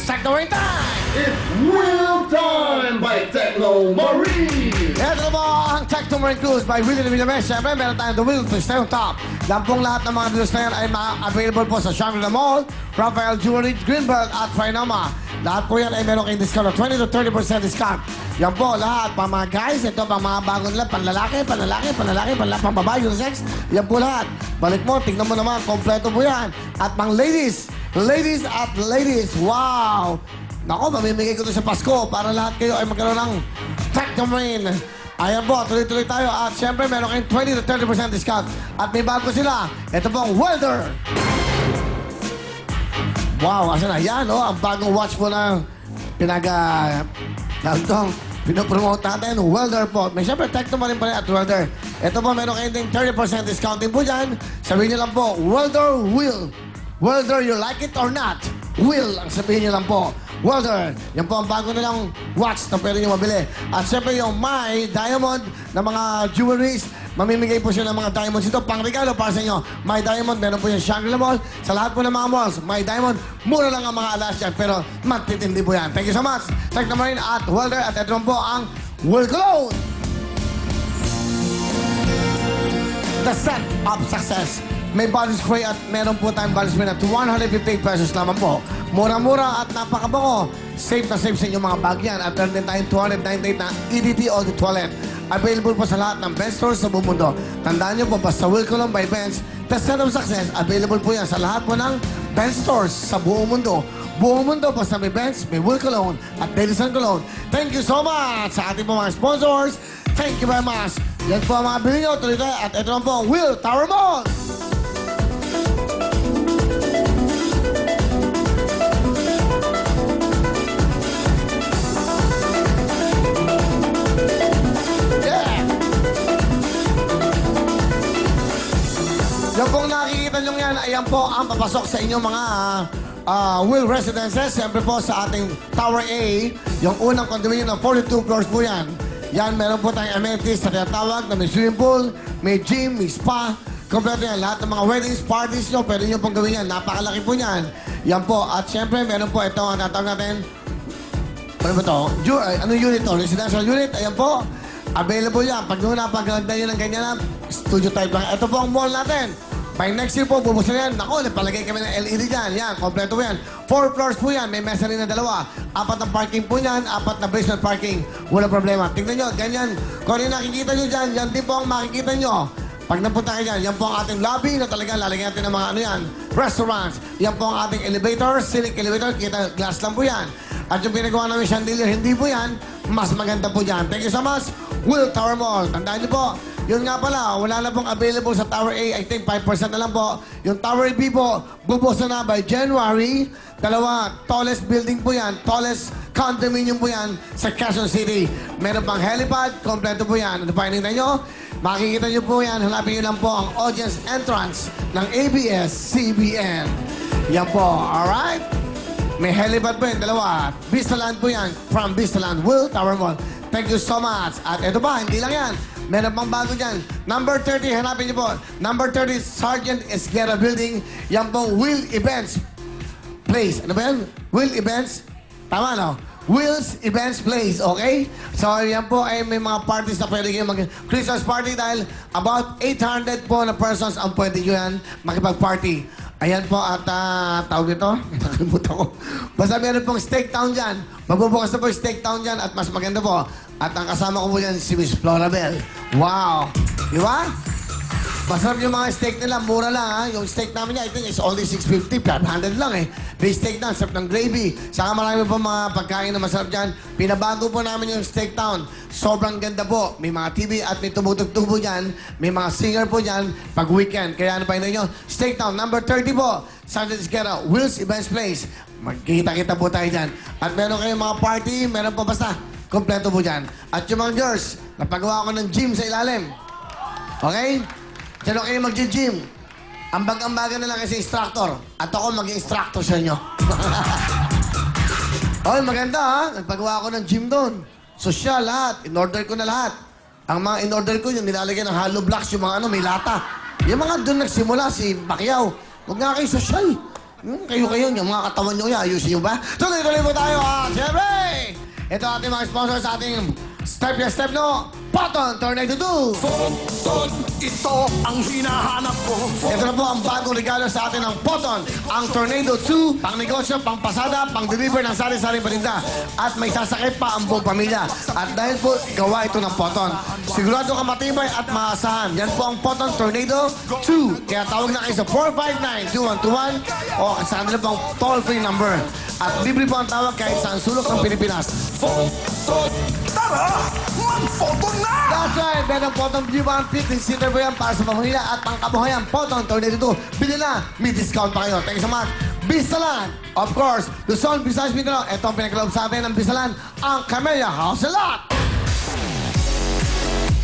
Techno Rain Time! It's Real Time by Techno Marine! Ito po ang Techno Marine Cruise by Willie Villames. Siyempre, meron tayong The Will to Stay on Top. Lampong lahat ng mga deals na yan ay available po sa Shangri-La Mall, Raphael Jewelry, Greenbelt at Trinoma. Lahat po yan ay meron kayong discount of 20 to 30% discount. Yan po, lahat. Pang mga guys, ito pang mga bagong nila, panlalaki, pang babae, unisex. Yan po lahat. Balik mo, tignan mo naman, kompleto po yan. At pang ladies, wow! Nako, mamimigay ko ito sa Pasko para lahat kayo ay magkaroon ng Techno Marine. Ayan po, tuloy-tuloy tayo. At syempre, meron kayong 20 to 30% discount. At may bago sila. Ito pong welder. Wow, asa na? Yan, oh, ang bagong watch po na pinopromote natin. Welder po. May syempre, Techno Marine pa rin at welder. Ito po, meron kayong ding 30% discount din po dyan. Sabihin nyo lang po, welder will. Welder, you like it or not? Will, ang sabihin nyo lang po. Welder, yan po ang bago nilang watch na pwede nyo mabili. At syempre yung My Diamond na mga jewelries, mamimigay po siya ng mga diamonds ito. Pang regalo para sa inyo. My Diamond, meron po yung Shangri-La Mall. Sa lahat po ng mga malls, My Diamond, mura lang ang mga alas yan. Pero matitindi po yan. Thank you so much. Techno Marine at Welder. At ito po ang Will Cologne. The set of success. May body spray at meron po tayong body spray na 250 pesos lamang po. Mura-mura at napakabango. Safe na safe sa inyong mga bag yan. At meron din tayong 298 na EDT All the Toilet. Available po sa lahat ng Benz stores sa buong mundo. Tandaan nyo po, basta Will Cologne by Benz, the set of success, available po yan sa lahat po ng Benz stores sa buong mundo. Buong mundo, basta may Benz, may Will Cologne at Davidson Cologne. Thank you so much sa ating po mga sponsors. Thank you very much. Yan po ang mga bilhin nyo. Tuloy tayo. At ito lang po ang Will Tower Mall. Yan pong nakikita nyo yan, ayan po ang papasok sa inyong mga Will Residences. Siyempre po sa ating Tower A, yung unang condominium ng 42 floors po yan. Yan, meron po tayong amenities na tinatawag na may swimming pool, may gym, may spa. Kompleto yan. Lahat ng mga weddings, parties nyo, pwede nyo pong gawin yan. Napakalaki po yan. Yan po. At siyempre, meron po ito ang tatawag natin. Ano ba ito? Anong unit to? Residential unit. Ayan po. Available yan. Pag nyo napaganda nyo ng ganyan na, studio type lang. Ito po ang mall natin. By next year po, bubos na yan. Naku, nagpalagay kami ng LED dyan. Yan, kompleto po yan. 4 floors po yan. May mesa rin na dalawa. 4 na parking po yan. 4 na basement parking. Walang problema. Tingnan nyo, ganyan. Kung ano yung nakikita nyo dyan, yan din po ang makikita nyo. Pag napunta kayo dyan, yan po ang ating lobby na talagang lalagyan natin ng mga ano yan. Restaurants. Yan po ang ating elevator, scenic elevator. Kita, glass lang po yan. At yung pinagawa namin chandelier, hindi po yan. Mas maganda po dyan. Thank you so much. Will Tower Mall. Tandaan nyo po, yun nga pala, wala na pong available sa Tower A. I think 5% na lang po. Yung Tower B po, bubos na by January. Dalawa, tallest building po yan. Tallest condominium po yan sa Quezon City. Meron pang helipad, kompleto po yan. Ano pa hinintay nyo? Makikita nyo po yan. Hanapin nyo lang po ang audience entrance ng ABS-CBN. Yan po, alright? May helipad po yan, dalawa. Vistaland po yan. From Vistaland, Will Tower Mall. Thank you so much. At ito ba, hindi lang yan. Meron pang bago dyan. Number 30, hanapin niyo po. Number 30, Sergeant Esguerra Building. Yan pong Will Events Place. Ano ba yan? Will Events? Tama, no? Will's Events Place, okay? So, yan po ay may mga parties na pwede kayo mag-Christmas party dahil about 800 po na persons ang pwede nyo yan makipag-party. Ayan po at tawag ito. Nakalimutan ko. Basta meron pong Steak Town dyan. Magbubukas na po yung Steak Town dyan at mas maganda po. At ang kasama ko po dyan si Miss Florabel. Wow! Di ba? Masarap yung mga steak nila. Mura lang ha. Yung steak namin niya, I think it's only 650. 500 lang eh. May steak na. Sarap ng gravy. Saka marami po mga pagkain na masarap dyan. Pinabago po namin yung Steak Town. Sobrang ganda po. May mga TV at may tumutugtog po dyan. May mga singer po dyan pag weekend. Kaya ano pa yun nyo? Steak Town, number 30 po. Sergeant Esguerra, Will's Events Place. Magkita-kita po tayo dyan. At meron kayong mga party, meron po basta. Kompleto po dyan. At yung mga girls, napagawa ko ng gym sa ilalim. Okay? Diyan kayo mag-gym. Ambag-ambagan na lang kasi instructor. At ako mag-instructor sa inyo. Oy, maganda ha. Nagpagawa ko ng gym doon. Social, lahat. In-order ko na lahat. Ang mga in-order ko, yung nilalagyan ng hollow blocks, yung mga ano, may lata. Yung mga doon nagsimula, si Pacquiao. Huwag nga kayo social. Kayo, yung mga katawan nyo, ayusin nyo ba? Tuloy-tuloy po tayo, Siyempre! Ito ating mga sponsor sa ating Step Yes Step No, Poton Tornado 2. Poton, ito ang hinahanap ko. Ito na po ang bagong regalo sa atin ng Poton, ang Tornado 2, pang negosyo, pang pasada, pang deliver ng sari-saring paninda. At may sasakit pa ang buong pamilya. At dahil po, gawa ito ng Poton. Sigurado ka matibay at maasahan. Yan po ang Poton Tornado 2. Kaya tawag na kayo sa 459-2121 o sa kanila pong toll-free number. At libre po ang tawag kahit saan sulok ng Pilipinas. Poton, tara! Mag-photon na! That's right! Meron Poton View 150-seater po yan para sa pamilya at pangkabuhayan. Poton Tornado 2. Bili na! May discount pa kayo. Thank you so much. Bisalan! Of course, Luzon, Visayas, Mindanao. Ito ang pinagkaloob sa atin ng Bisalan, ang Camellia House Lot!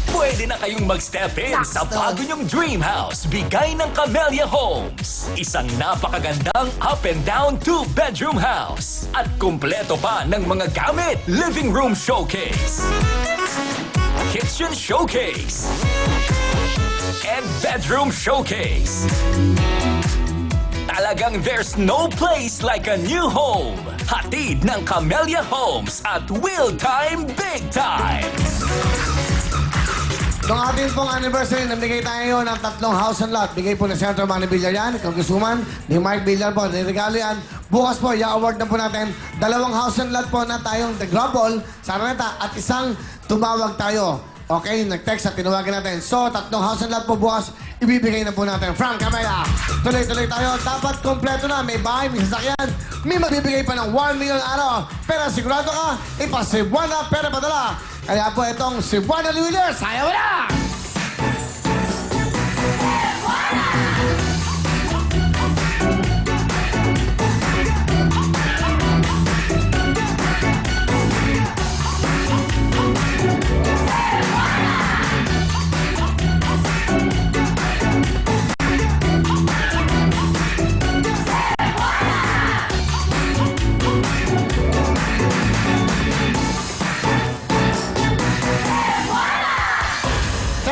Pwede na kayong mag-step in sa bago niyong dream house, bigay ng Camellia Homes. Isang napakagandang up and down 2-bedroom house. At kumpleto pa ng mga gamit. Living room showcase, kitchen showcase, and bedroom showcase. Talagang there's no place like a new home. Hatid ng Camellia Homes at Will Time Big Time. Nung ating pong anniversary, namigay tayo ng 3 house and lot. Bigay po ng Senator Manny Villar yan, Congresswoman, ni Mark Villar po. Niregalo yan. Bukas po, i-award na po natin 2 house and lot po na tayong The Grubble sa Araneta at isang tumawag tayo. Okay, nag-text at tinawagan natin. So, 3 house and lot po bukas, ibibigay na po natin. From Camellia, tuloy-tuloy tayo. Dapat kompleto na. May bahay, may sasakyan. May magbibigay pa ng 1 million araw. Pero sigurado ka, ipasibuan pera padala. Kaya po itong Cebuana Luwiller, sayaw na!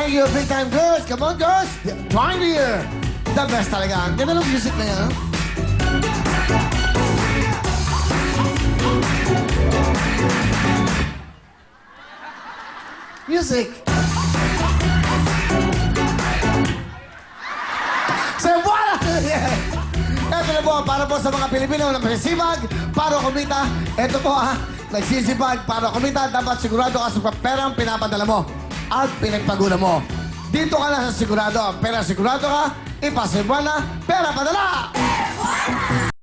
Thank you, big time girls. Come on, girls. Join me here. The best talaga. Ang ganda ng music na yan. Music. Cebuana! Ito na po, para po sa mga Pilipino na masisibag, para kumita. Ito po nagsisibag para kumita. Dapat sigurado ka sa perang pinapadala mo at pinagpagula mo. Dito ka na sa sigurado. Pero sigurado ka, ipasibuan na, pera padala!